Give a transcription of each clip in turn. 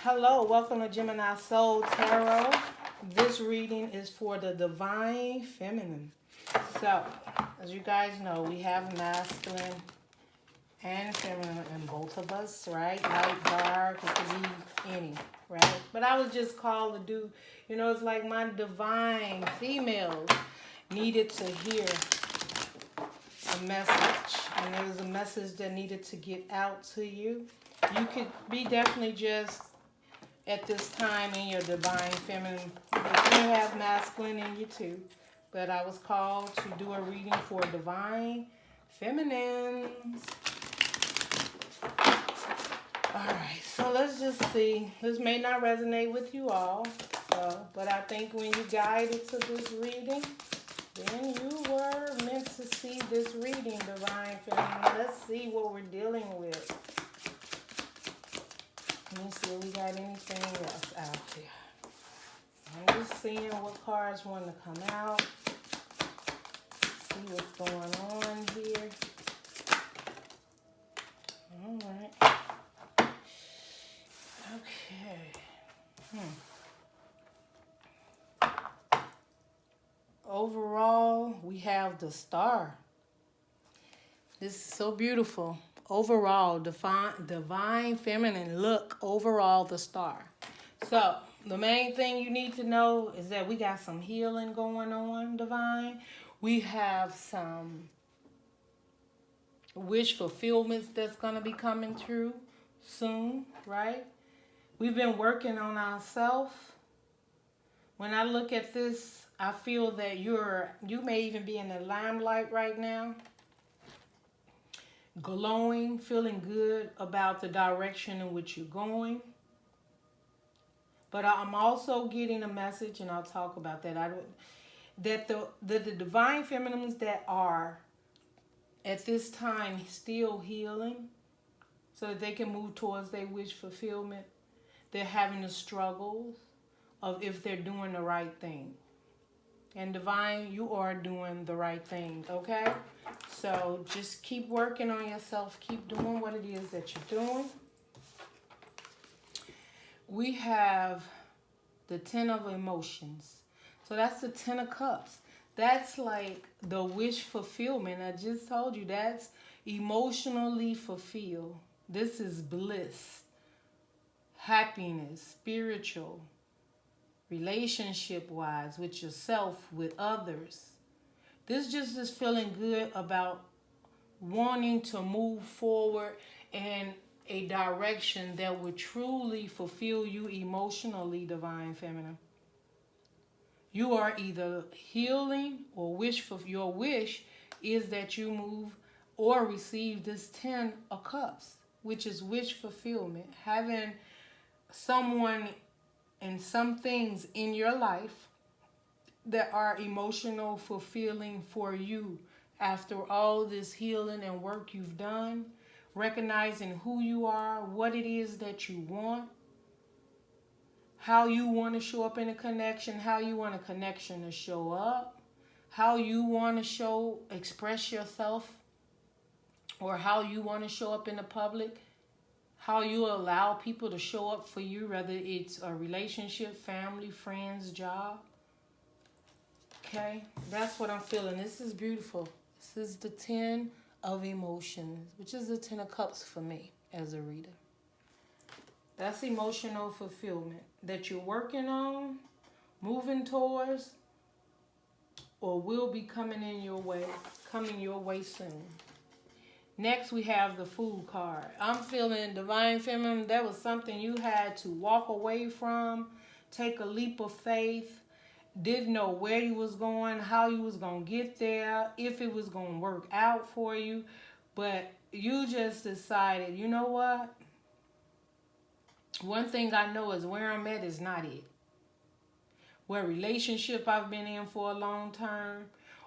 Hello, welcome to Gemini Soul Tarot. This reading is for the Divine Feminine. So, as you guys know, we have masculine and feminine in both of us, right? Light, dark, it could be any, right? But I was just called to do, it's like my divine females needed to hear a message. And there was a message that needed to get out to you. You could be definitely just at this time in your divine feminine, but you have masculine in you too. But I was called to do a reading for divine feminines. Alright, so let's just see. This may not resonate with you all, but I think when you guided to this reading, then you were meant to see this reading, divine feminine. Let's see what we're dealing with. Let me see if we got anything else out here. I'm just seeing what cards want to come out. See what's going on here. Alright. Okay. Overall, we have the Star. This is so beautiful. Overall, divine feminine look, overall the Star. So, the main thing you need to know is that we got some healing going on, divine. We have some wish fulfillments that's going to be coming through soon, right? We've been working on ourselves. When I look at this, I feel that you may even be in the limelight right now. Glowing, feeling good about the direction in which you're going. But I'm also getting a message, and I'll talk about that. That the divine feminines that are at this time still healing, so that they can move towards their wish fulfillment. They're having the struggles of if they're doing the right thing. And divine, you are doing the right thing, okay? So just keep working on yourself. Keep doing what it is that you're doing. We have the 10 of emotions. So that's the 10 of cups. That's like the wish fulfillment. I just told you that's emotionally fulfilled. This is bliss, happiness, spiritual, relationship-wise, with yourself, with others. This just is feeling good about wanting to move forward in a direction that would truly fulfill you emotionally, divine feminine. You are either healing or your wish is that you move or receive this 10 of cups, which is wish fulfillment. Having someone and some things in your life that are emotional fulfilling for you after all this healing and work you've done, recognizing who you are, what it is that you want, how you want to show up in a connection, how you want a connection to show up, how you want to express yourself, or how you want to show up in the public, how you allow people to show up for you, whether it's a relationship, family, friends, job. Okay, that's what I'm feeling. This is beautiful. This is the 10 of emotions, which is the 10 of cups for me as a reader. That's emotional fulfillment that you're working on, moving towards, or will be coming your way soon. Next, we have the Fool card. I'm feeling divine feminine. That was something you had to walk away from, take a leap of faith, didn't know where you was going, how you was going to get there, if it was going to work out for you. But you just decided, you know what? One thing I know is where I'm at is not it. Where relationship I've been in for a long time,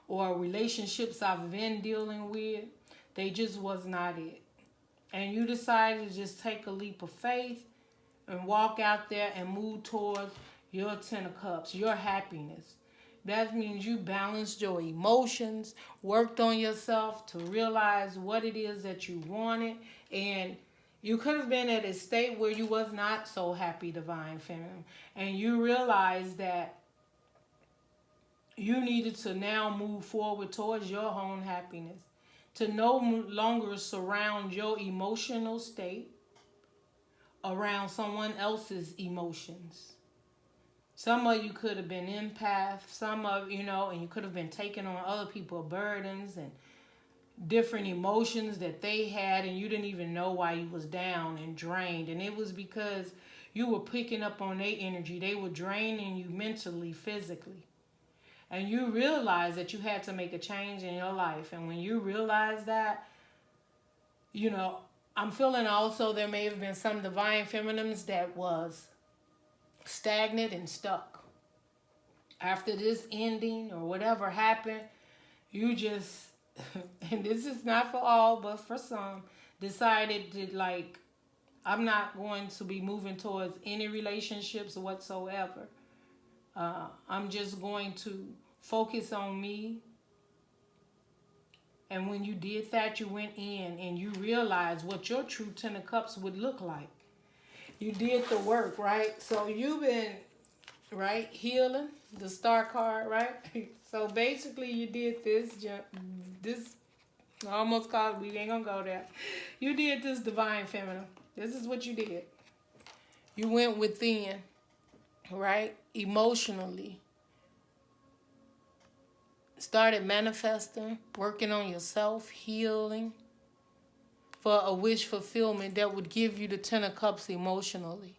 or relationships I've been dealing with, they just was not it. And you decided to just take a leap of faith and walk out there and move towards your 10 of cups, your happiness. That means you balanced your emotions, worked on yourself to realize what it is that you wanted, and You could have been at a state where you was not so happy, divine feminine, and you realized that you needed to now move forward towards your own happiness, to no longer surround your emotional state around someone else's emotions. Some of you could have been empath, some of, and you could have been taking on other people's burdens and different emotions that they had, and you didn't even know why you was down and drained. And it was because you were picking up on their energy. They were draining you mentally, physically. And you realized that you had to make a change in your life. And when you realize that, I'm feeling also there may have been some divine feminines that was stagnant and stuck. After this ending or whatever happened, you just, and this is not for all, but for some, decided to I'm not going to be moving towards any relationships whatsoever. I'm just going to focus on me. And when you did that, you went in and you realized what your true Ten of Cups would look like. You did the work, right? So you've been, right, healing, the Star card, right? So basically you did this almost called, we ain't gonna go there. You did this divine feminine. This is what you did. You went within, right? Emotionally. Started manifesting, working on yourself, healing for a wish fulfillment that would give you the Ten of Cups emotionally.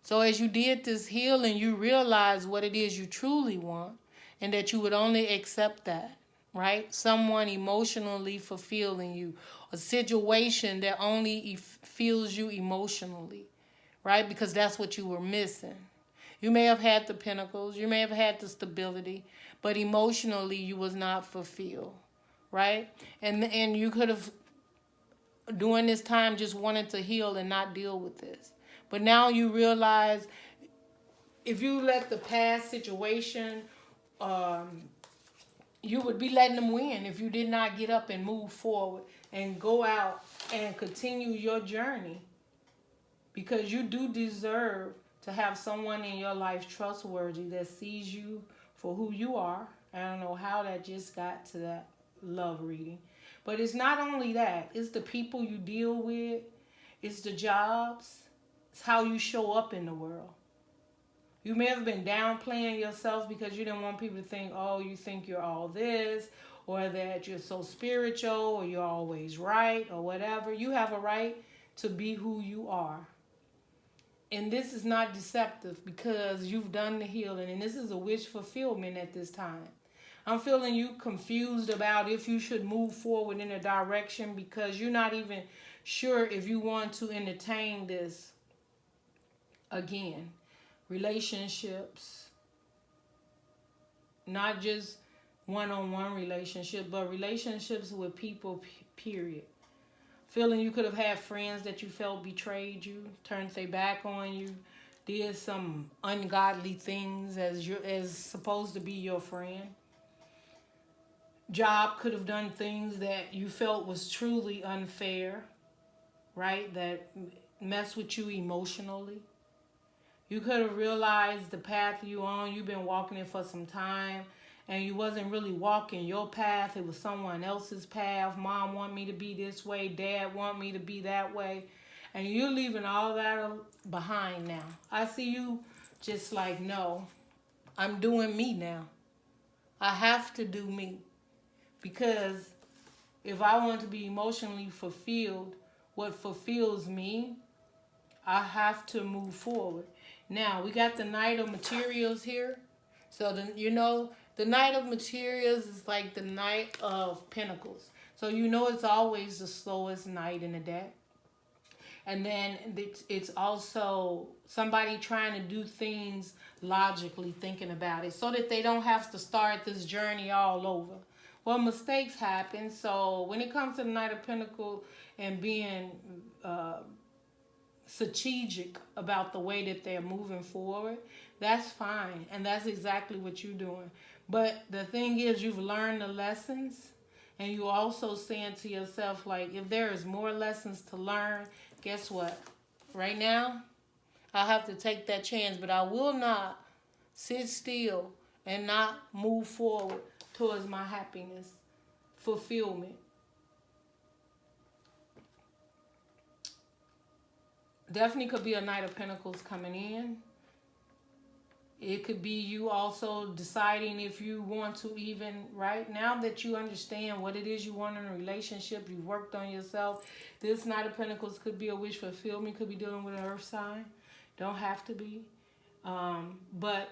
So as you did this healing, you realized what it is you truly want and that you would only accept that, right? Someone emotionally fulfilling you, a situation that only fills you emotionally, right? Because that's what you were missing. You may have had the pentacles, you may have had the stability, but emotionally you was not fulfilled, right? And you could have, during this time, just wanted to heal and not deal with this. But now you realize if you let the past situation, you would be letting them win if you did not get up and move forward and go out and continue your journey. Because you do deserve to have someone in your life trustworthy that sees you for who you are. I don't know how that just got to that love reading. But it's not only that. It's the people you deal with. It's the jobs. It's how you show up in the world. You may have been downplaying yourself because you didn't want people to think, oh, you think you're all this, or that you're so spiritual, or you're always right, or whatever. You have a right to be who you are. And this is not deceptive because you've done the healing. And this is a wish fulfillment at this time. I'm feeling you confused about if you should move forward in a direction because you're not even sure if you want to entertain this again. Relationships. Not just one-on-one relationship, but relationships with people, period. Feeling you could have had friends that you felt betrayed you, turned their back on you, did some ungodly things as supposed to be your friend. Job could have done things that you felt was truly unfair, right? That mess with you emotionally. You could have realized the path you've been walking it for some time, and you wasn't really walking your path. It was someone else's path. Mom want me to be this way. Dad want me to be that way. And you're leaving all that behind now. I see you just like, no, I'm doing me now. I have to do me. Because if I want to be emotionally fulfilled, what fulfills me, I have to move forward. Now, we got the Knight of Materials here. So, the Knight of Materials is like the Knight of Pentacles. So, it's always the slowest knight in the deck. And then it's also somebody trying to do things logically, thinking about it, so that they don't have to start this journey all over. Well, mistakes happen. So, when it comes to the Knight of Pentacles and being strategic about the way that they're moving forward, that's fine, and that's exactly what you're doing. But the thing is, you've learned the lessons, And you're also saying to yourself, like, if there is more lessons to learn, guess what? Right now, I have to take that chance, but I will not sit still and not move forward towards my happiness, fulfillment. Definitely could be a Knight of Pentacles coming in. It could be you also deciding if you want to even, right now that you understand what it is you want in a relationship, you've worked on yourself. This Knight of Pentacles could be a wish fulfillment, could be dealing with an earth sign. Don't have to be. But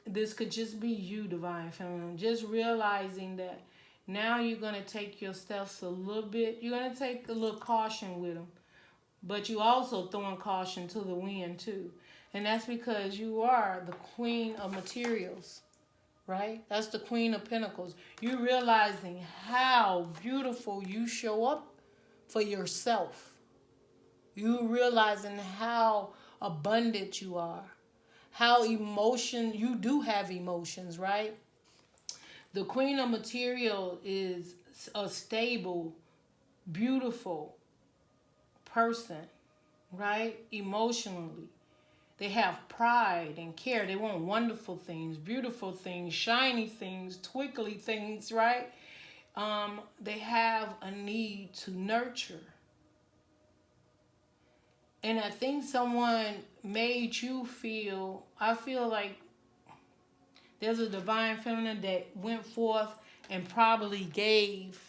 this could just be you, Divine Feminine. Just realizing that now you're going to take your steps a little bit. You're going to take a little caution with them. But you also throwing caution to the wind too. And that's because you are the Queen of Materials, right? That's the Queen of Pentacles. You're realizing how beautiful you show up for yourself. You realizing how abundant you are. How you do have emotions, right? The Queen of Material is a stable, beautiful person, right? Emotionally. They have pride and care. They want wonderful things, beautiful things, shiny things, twinkly things, right? They have a need to nurture. And I think someone made you feel, I feel like there's a Divine Feminine that went forth and probably gave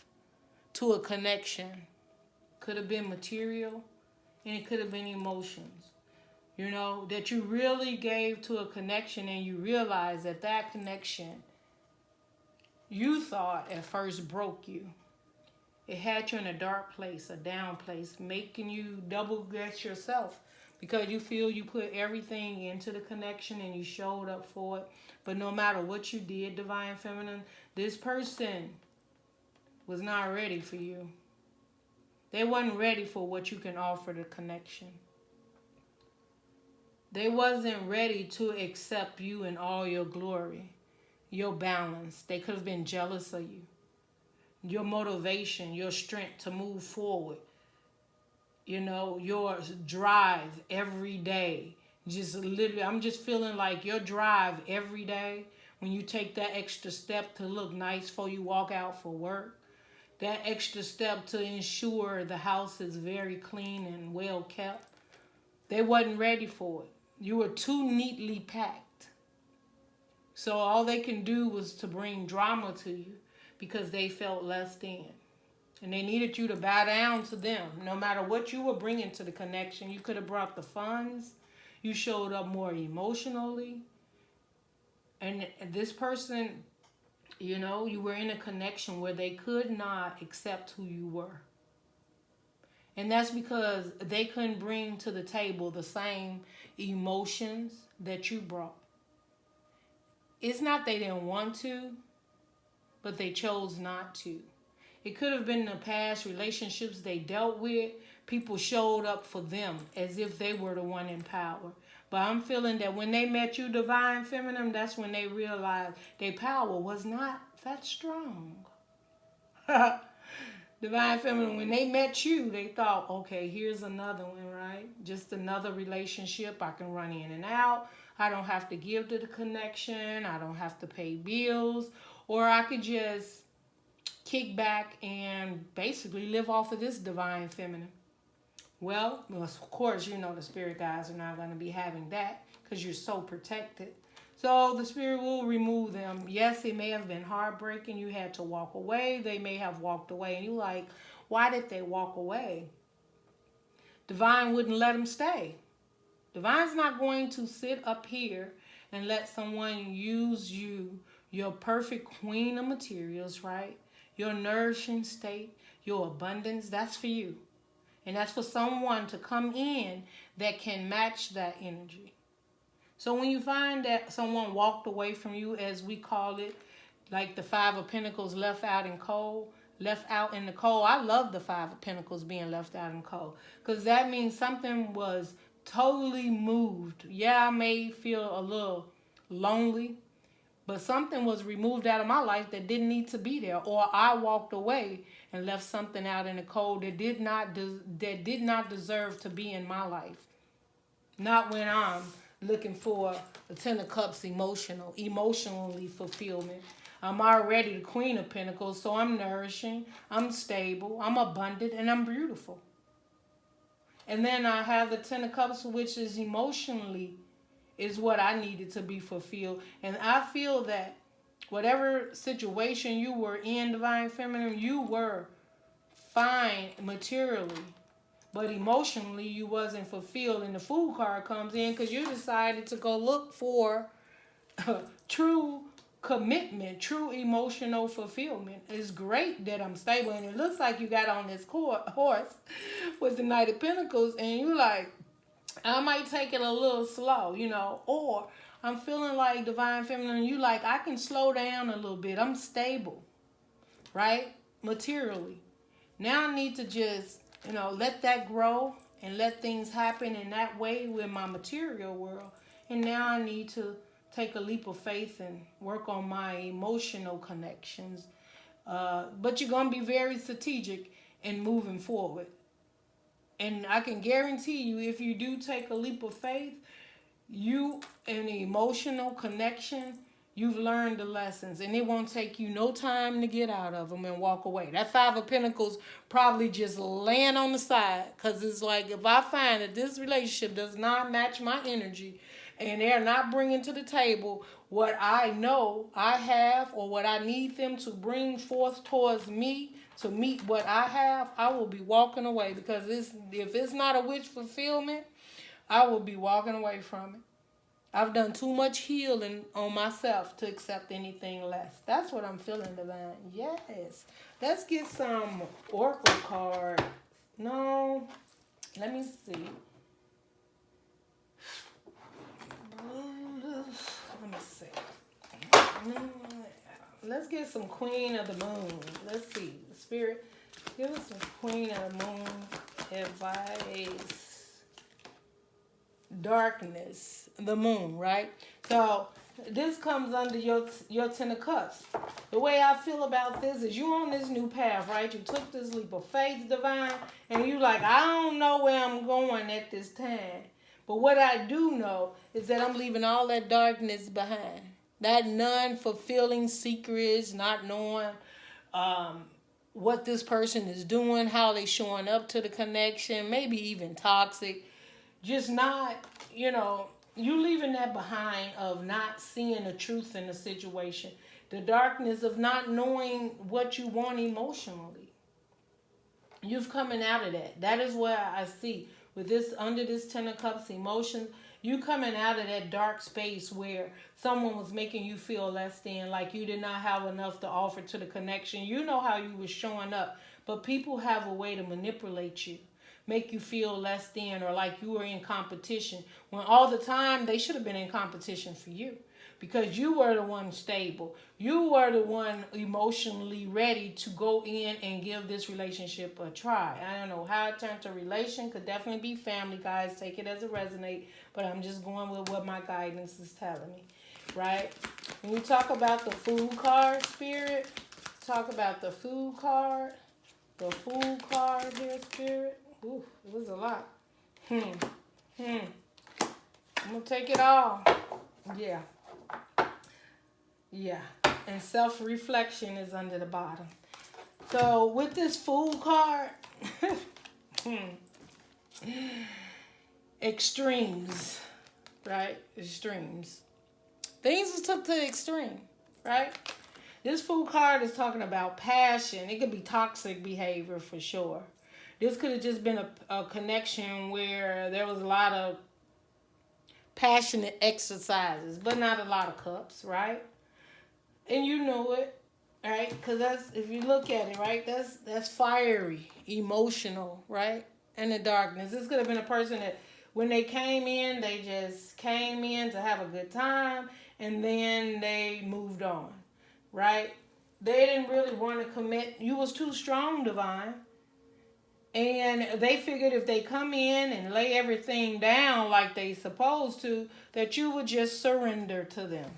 to a connection. Could have been material and it could have been emotions. You know, that you really gave to a connection and you realize that that connection you thought at first broke you. It had you in a dark place, a down place, making you double guess yourself because you feel you put everything into the connection and you showed up for it. But no matter what you did, Divine Feminine, this person was not ready for you. They wasn't ready for what you can offer the connection. They wasn't ready to accept you in all your glory, your balance. They could have been jealous of you. Your motivation, your strength to move forward. You know, your drive every day. Just literally, I'm just feeling like your drive every day when you take that extra step to look nice before you walk out for work. That extra step to ensure the house is very clean and well kept. They wasn't ready for it. You were too neatly packed. So all they can do was to bring drama to you because they felt less than. And they needed you to bow down to them. No matter what you were bringing to the connection, you could have brought the funds. You showed up more emotionally. And this person, you know, you were in a connection where they could not accept who you were. And that's because they couldn't bring to the table the same emotions that you brought. It's not they didn't want to, but they chose not to. It could have been the past relationships they dealt with. People showed up for them as if they were the one in power. But I'm feeling that when they met you, Divine Feminine, that's when they realized their power was not that strong. Divine Feminine, when they met you, they thought, okay, here's another one, right? Just another relationship. I can run in and out. I don't have to give to the connection. I don't have to pay bills. Or I could just kick back and basically live off of this Divine Feminine. Well, of course, you know the spirit guides are not going to be having that because you're so protected. So the spirit will remove them. Yes, it may have been heartbreaking. You had to walk away. They may have walked away. And you're like, why did they walk away? Divine wouldn't let them stay. Divine's not going to sit up here and let someone use you, your perfect queen of materials, right? Your nourishing state, your abundance, that's for you. And that's for someone to come in that can match that energy. So when you find that someone walked away from you, as we call it, like the Five of Pentacles left out in the cold. I love the Five of Pentacles being left out in cold because that means something was totally moved. Yeah, I may feel a little lonely, But something was removed out of my life that didn't need to be there, or I walked away and left something out in the cold that did not deserve to be in my life. Not when I'm looking for the Ten of Cups emotionally fulfillment. I'm already the Queen of Pentacles, so I'm nourishing, I'm stable, I'm abundant, and I'm beautiful. And then I have the Ten of Cups, which is emotionally is what I needed to be fulfilled. And I feel that whatever situation you were in, Divine Feminine, you were fine materially, but emotionally you wasn't fulfilled. And the Fool card comes in because you decided to go look for true commitment, true emotional fulfillment. It's great that I'm stable, and it looks like you got on this horse with the Knight of Pentacles, and you like, I might take it a little slow, or I'm feeling like Divine Feminine, you like, I can slow down a little bit. I'm stable, right? Materially. Now I need to just, let that grow and let things happen in that way with my material world. And now I need to take a leap of faith and work on my emotional connections. But you're going to be very strategic in moving forward. And I can guarantee you, if you do take a leap of faith, you in emotional connection, you've learned the lessons. And it won't take you no time to get out of them and walk away. That Five of Pentacles probably just laying on the side. Because it's like, if I find that this relationship does not match my energy, and they're not bringing to the table what I know I have or what I need them to bring forth towards me to meet what I have, I will be walking away. Because if it's not a wish fulfillment, I will be walking away from it. I've done too much healing on myself to accept anything less. That's what I'm feeling, Divine. Yes. Let's get some Oracle card. No. Let me see. Let me see. Let's get some Queen of the Moon. Let's see. Spirit, give us some Queen of the Moon advice. Darkness. The moon, right? So this comes under your Ten of Cups. The way I feel about this is you're on this new path, right? You took this leap of faith, Divine, and you like, I don't know where I'm going at this time. But what I do know is that I'm leaving all that darkness behind. That non-fulfilling secrets, not knowing what this person is doing, how they showing up to the connection, maybe even toxic. Just not, you leaving that behind of not seeing the truth in the situation. The darkness of not knowing what you want emotionally. You've coming out of that. That is where I see. With this, under this Ten of Cups emotions, you coming out of that dark space where someone was making you feel less than, like you did not have enough to offer to the connection. You know how you was showing up, but people have a way to manipulate you, make you feel less than, or like you were in competition, when all the time they should have been in competition for you. Because you were the one stable. You were the one emotionally ready to go in and give this relationship a try. I don't know how it turned to relation. Could definitely be family, guys. Take it as it resonate. But I'm just going with what my guidance is telling me. Right? When you talk about the Fool card, Spirit, talk about the Fool card. The Fool card here, Spirit. Ooh, it was a lot. I'm going to take it all. Yeah. Yeah, and self-reflection is under the bottom. So with this Fool card, extremes, right? Extremes. Things was took to the extreme, right? This Fool card is talking about passion. It could be toxic behavior for sure. This could have just been a connection where there was a lot of passionate exercises, but not a lot of cups, right? And you know it, right? Because that's, if you look at it, right, that's fiery, emotional, right? And the darkness. This could have been a person that when they came in, they just came in to have a good time, and then they moved on, right? They didn't really want to commit. You was too strong, Divine. And they figured if they come in and lay everything down like they supposed to, that you would just surrender to them.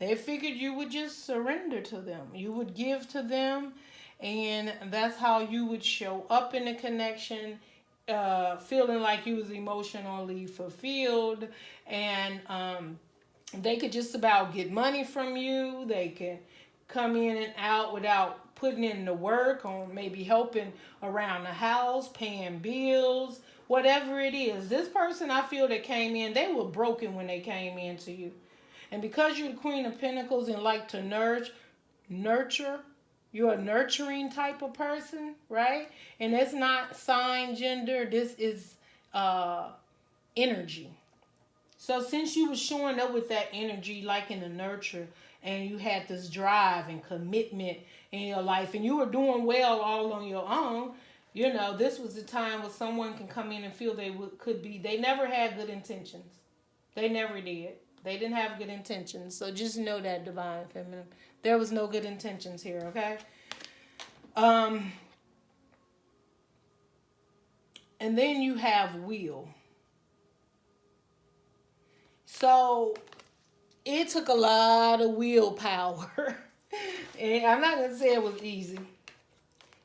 They figured you would just surrender to them. You would give to them, and that's how you would show up in the connection, feeling like you was emotionally fulfilled, and they could just about get money from you. They could come in and out without putting in the work, or maybe helping around the house, paying bills, whatever it is. This person, I feel, that came in, they were broken when they came into you. And because you're the Queen of Pentacles and like to nurture, you're a nurturing type of person, right? And it's not sign, gender. This is energy. So since you were showing up with that energy, like in the nurture, and you had this drive and commitment in your life, and you were doing well all on your own, you know, this was the time where someone can come in and feel could be. They never had good intentions. They never did. They didn't have good intentions. So just know that, Divine Feminine. There was no good intentions here, okay? And then you have will. So it took a lot of willpower. And I'm not going to say it was easy.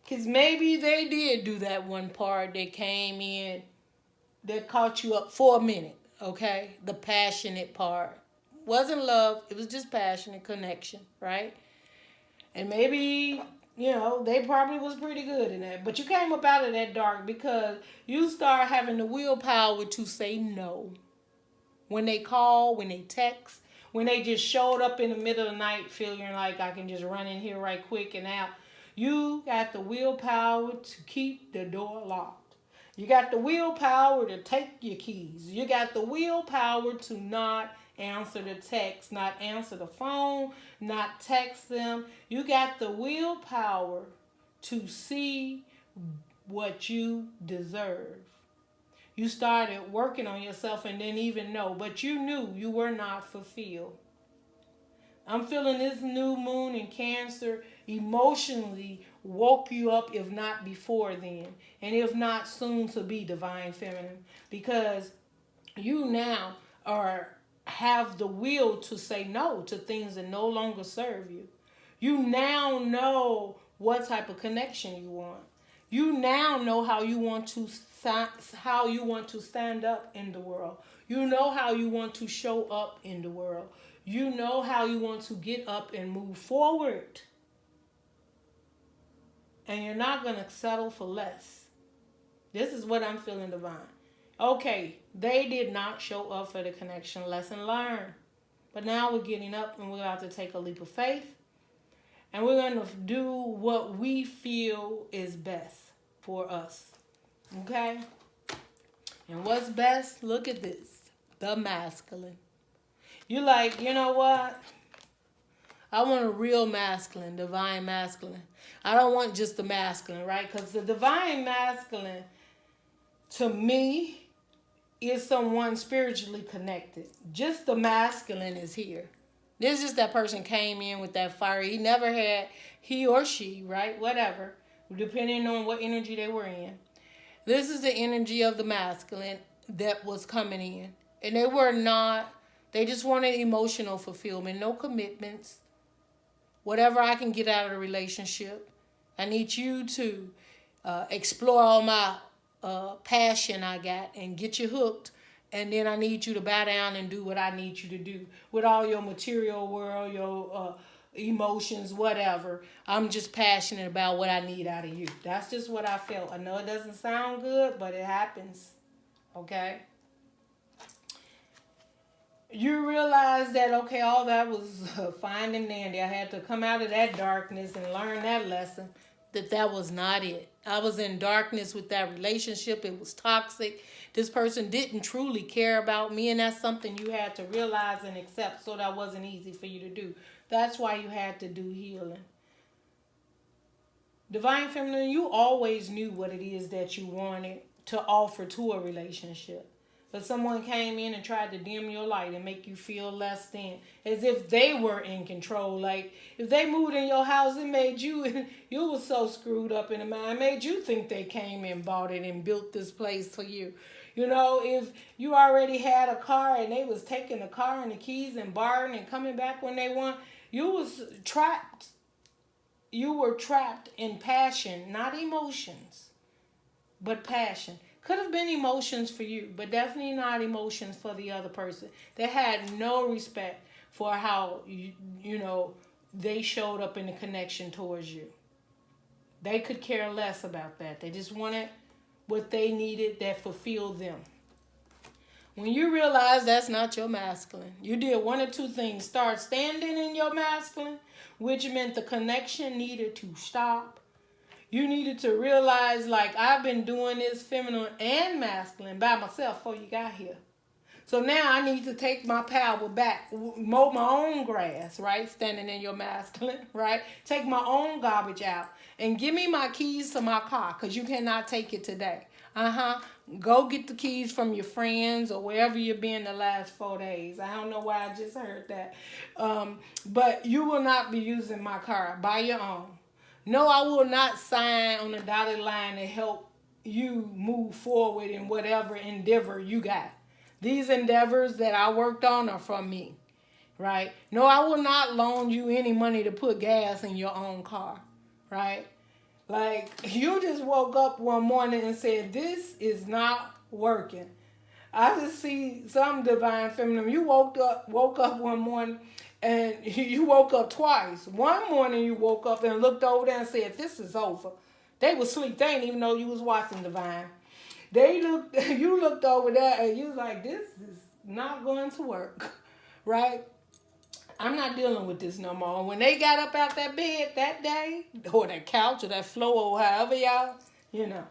Because maybe they did do that one part that came in that caught you up for a minute, okay? The passionate part. Wasn't love. It was just passionate connection, right? And maybe, you know, they probably was pretty good in that. But you came up out of that dark because you start having the willpower to say no. When they call, when they text, when they just showed up in the middle of the night feeling like I can just run in here right quick and out. You got the willpower to keep the door locked. You got the willpower to take your keys. You got the willpower to not answer the text, not answer the phone, not text them. You got the willpower to see what you deserve. You started working on yourself and didn't even know, but you knew you were not fulfilled. I'm feeling this new moon in Cancer emotionally woke you up, if not before then, and if not soon to be, Divine Feminine, because you now have the will to say no to things that no longer serve you. You now know what type of connection you want. You now know how you want to stand up in the world. You know how you want to show up in the world. You know how you want to get up and move forward. And you're not going to settle for less. This is what I'm feeling, Divine. Okay, they did not show up for the connection. Lesson learned. But now we're getting up and we're about to take a leap of faith. And we're going to do what we feel is best for us. Okay? And what's best? Look at this. The masculine. You're like, you know what? I want a real masculine, divine masculine. I don't want just the masculine, right? Because the divine masculine, to me, is someone spiritually connected. Just the masculine is here. This is just that person came in with that fire. He or she, right? Whatever. Depending on what energy they were in. This is the energy of the masculine that was coming in. And they just wanted emotional fulfillment. No commitments. Whatever I can get out of the relationship. I need you to explore all my passion I got and get you hooked. And then I need you to bow down and do what I need you to do. With all your material world, your emotions, whatever. I'm just passionate about what I need out of you. That's just what I felt. I know it doesn't sound good, but it happens. Okay? You realize that, okay, all that was fine and dandy. I had to come out of that darkness and learn that lesson. That was not it. I was in darkness with that relationship. It was toxic. This person didn't truly care about me, and that's something you had to realize and accept, so that wasn't easy for you to do. That's why you had to do healing. Divine Feminine, you always knew what it is that you wanted to offer to a relationship. But someone came in and tried to dim your light and make you feel less than, as if they were in control. Like, if they moved in your house, it made you was so screwed up in the mind, made you think they came and bought it and built this place for you. You know, if you already had a car and they was taking the car and the keys and borrowing and coming back when they want, you was trapped. You were trapped in passion, not emotions, but passion. Could have been emotions for you, but definitely not emotions for the other person. They had no respect for how, you know, they showed up in the connection towards you. They could care less about that. They just wanted what they needed that fulfilled them. When you realize that's not your masculine, you did one or two things. Start standing in your masculine, which meant the connection needed to stop. You needed to realize, like, I've been doing this feminine and masculine by myself before you got here. So now I need to take my power back, mow my own grass, right? Standing in your masculine, right? Take my own garbage out and give me my keys to my car because you cannot take it today. Go get the keys from your friends or wherever you've been the last 4 days. I don't know why I just heard that. But you will not be using my car. Buy your own. No, I will not sign on the dotted line to help you move forward in whatever endeavor you got. These endeavors that I worked on are from me, right? No, I will not loan you any money to put gas in your own car, right? Like, you just woke up one morning and said, this is not working. I just see some divine feminine. You woke up one morning and you woke up twice. One morning you woke up and looked over there and said, this is over. They was asleep. They didn't even know you was watching divine. You looked over there and you was like, this is not going to work, right? I'm not dealing with this no more. When they got up out that bed that day, or that couch or that floor or however y'all, you know.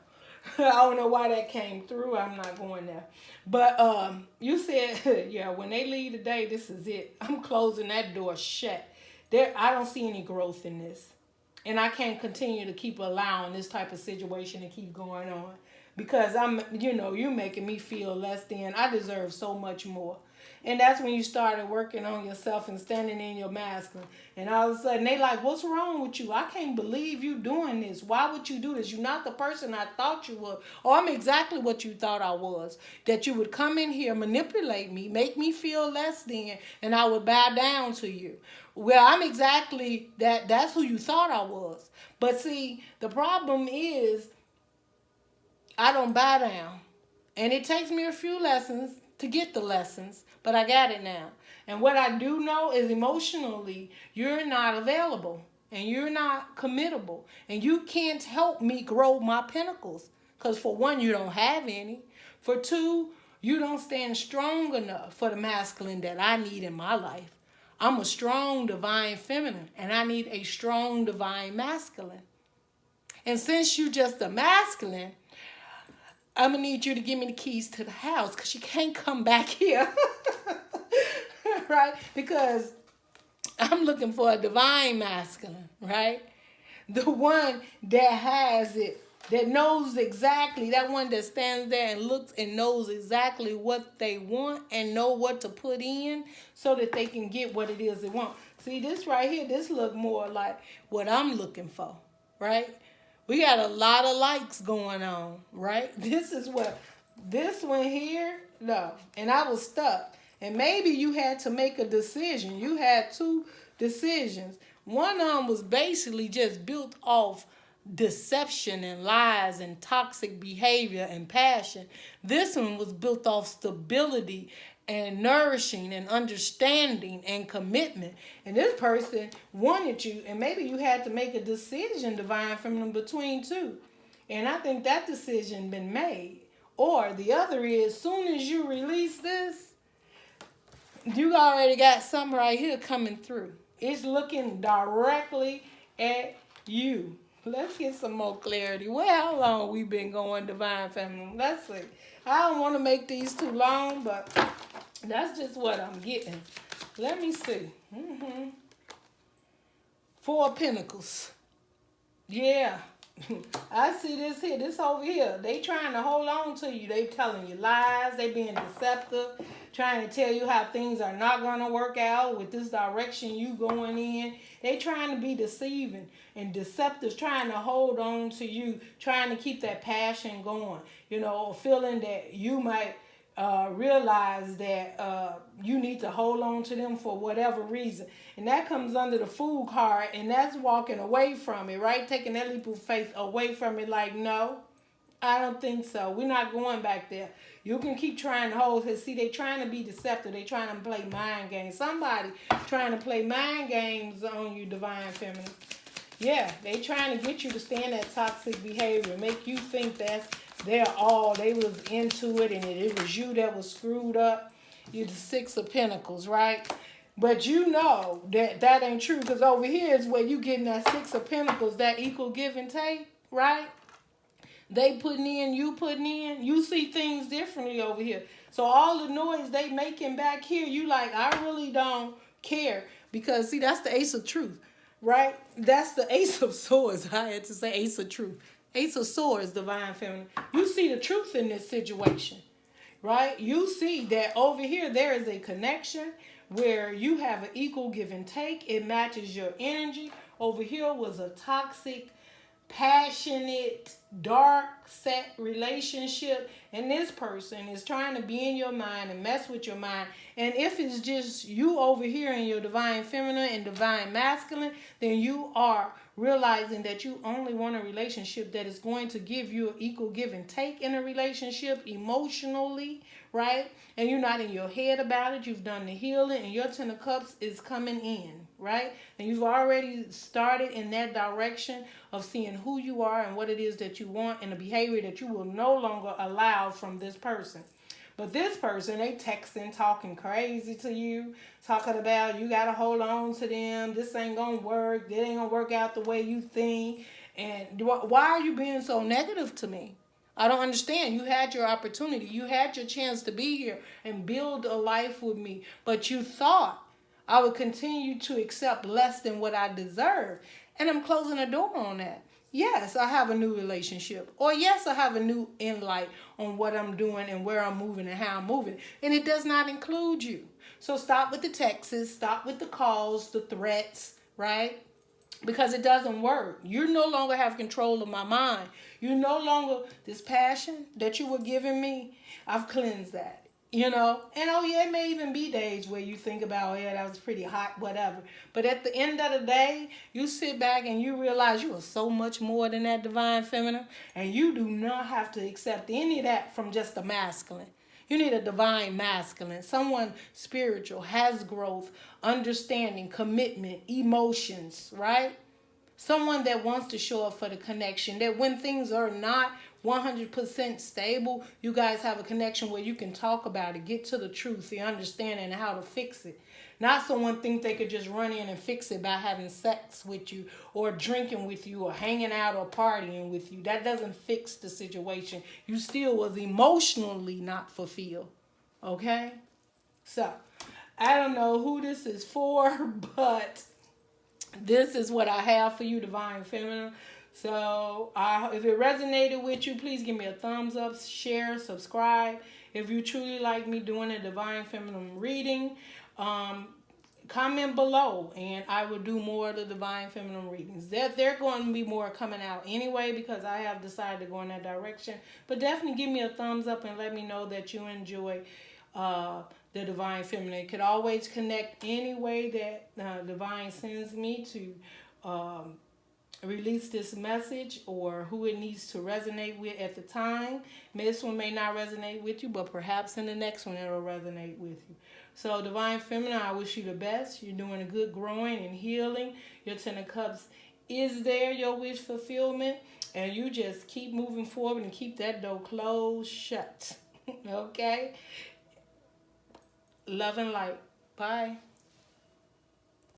I don't know why that came through. I'm not going there. But you said, yeah, when they leave today, this is it. I'm closing that door shut. I don't see any growth in this. And I can't continue to keep allowing this type of situation to keep going on. Because you're making me feel less than. I deserve so much more. And that's when you started working on yourself and standing in your masculine. And all of a sudden, they like, what's wrong with you? I can't believe you doing this. Why would you do this? You're not the person I thought you were. Or I'm exactly what you thought I was. That you would come in here, manipulate me, make me feel less than, and I would bow down to you. Well, I'm exactly that. That's who you thought I was. But see, the problem is, I don't bow down. And it takes me a few lessons to get the lessons, but I got it now. And what I do know is emotionally, you're not available and you're not committable. And you can't help me grow my pinnacles. Because for one, you don't have any. For two, you don't stand strong enough for the masculine that I need in my life. I'm a strong divine feminine and I need a strong divine masculine. And since you just a masculine, I'm going to need you to give me the keys to the house because you can't come back here. Right? Because I'm looking for a divine masculine, right? The one that has it, that knows exactly, that one that stands there and looks and knows exactly what they want and know what to put in so that they can get what it is they want. See, this right here, this look more like what I'm looking for, right? We got a lot of likes going on, right? This one here, no. And I was stuck. And maybe you had to make a decision. You had two decisions. One of them was basically just built off deception and lies and toxic behavior and passion. This one was built off stability and nourishing and understanding and commitment. And this person wanted you, and maybe you had to make a decision, divine feminine, between two. And I think that decision been made. Or the other is, soon as you release this, you already got something right here coming through. It's looking directly at you. Let's get some more clarity. Well, how long we been going divine feminine? Let's see. I don't want to make these too long, but that's just what I'm getting. Let me see. 4 of Pentacles. Yeah. I see this here, this over here. They trying to hold on to you. They telling you lies. They being deceptive, trying to tell you how things are not going to work out with this direction you going in. They trying to be deceiving and deceptive, trying to hold on to you, trying to keep that passion going. You know, feeling that you might realize that you need to hold on to them for whatever reason. And that comes under the Fool card, and that's walking away from it, right? Taking that leap of faith away from it, like, no, I don't think so. We're not going back there. You can keep trying to hold it. See, they trying to be deceptive. They trying to play mind games. Somebody trying to play mind games on you, Divine Feminine. Yeah, they trying to get you to stay in that toxic behavior, make you think that's they was into it, and it was you that was screwed up. You're the Six of Pentacles, right? But you know that ain't true, because over here is where you getting that Six of Pentacles, that equal give and take, right? They putting in, you putting in. You see things differently over here. So all the noise they making back here, you like, I really don't care. Because, see, that's the Ace of Truth, right? That's the Ace of Swords. I had to say Ace of Truth. Ace of Swords, Divine Feminine. You see the truth in this situation, right? You see that over here there is a connection where you have an equal give and take. It matches your energy. Over here was a toxic, passionate, dark set relationship, and this person is trying to be in your mind and mess with your mind. And if it's just you over here in your Divine Feminine and Divine Masculine, then you are realizing that you only want a relationship that is going to give you an equal give and take in a relationship emotionally, right? And you're not in your head about it. You've done the healing, and your Ten of Cups is coming in, right? And you've already started in that direction of seeing who you are and what it is that you want, and the behavior that you will no longer allow from this person. But this person, they texting, talking crazy to you, talking about you got to hold on to them. This ain't going to work. It ain't going to work out the way you think. And why are you being so negative to me? I don't understand. You had your opportunity. You had your chance to be here and build a life with me. But you thought I would continue to accept less than what I deserve. And I'm closing the door on that. Yes, I have a new relationship. Or yes, I have a new insight on what I'm doing and where I'm moving and how I'm moving. And it does not include you. So stop with the texts, stop with the calls, the threats, right? Because it doesn't work. You no longer have control of my mind. You no longer, this passion that you were giving me, I've cleansed that. You know, and oh yeah, it may even be days where you think about, yeah, that was pretty hot, whatever. But at the end of the day, you sit back and you realize you are so much more than that Divine Feminine. And you do not have to accept any of that from just a masculine. You need a Divine Masculine, someone spiritual, has growth, understanding, commitment, emotions, right? Someone that wants to show up for the connection, that when things are not 100% stable, you guys have a connection where you can talk about it, get to the truth, the understanding, and how to fix it. Not someone think they could just run in and fix it by having sex with you or drinking with you or hanging out or partying with you. That doesn't fix the situation. You still was emotionally not fulfilled. Okay? So, I don't know who this is for, but this is what I have for you, Divine Feminine. So if it resonated with you, please give me a thumbs up, share, subscribe. If you truly like me doing a Divine Feminine reading, comment below, and I will do more of the Divine Feminine readings. They're going to be more coming out anyway, because I have decided to go in that direction. But definitely give me a thumbs up and let me know that you enjoy the Divine Feminine. It could always connect any way that Divine sends me to release this message, or who it needs to resonate with at the time. This one may not resonate with you, but perhaps in the next one it'll resonate with you. So Divine Feminine, I wish you the best. You're doing a good growing and healing. Your Ten of Cups is there, your wish fulfillment, and you just keep moving forward and keep that door closed shut. Okay? Love and light. Bye.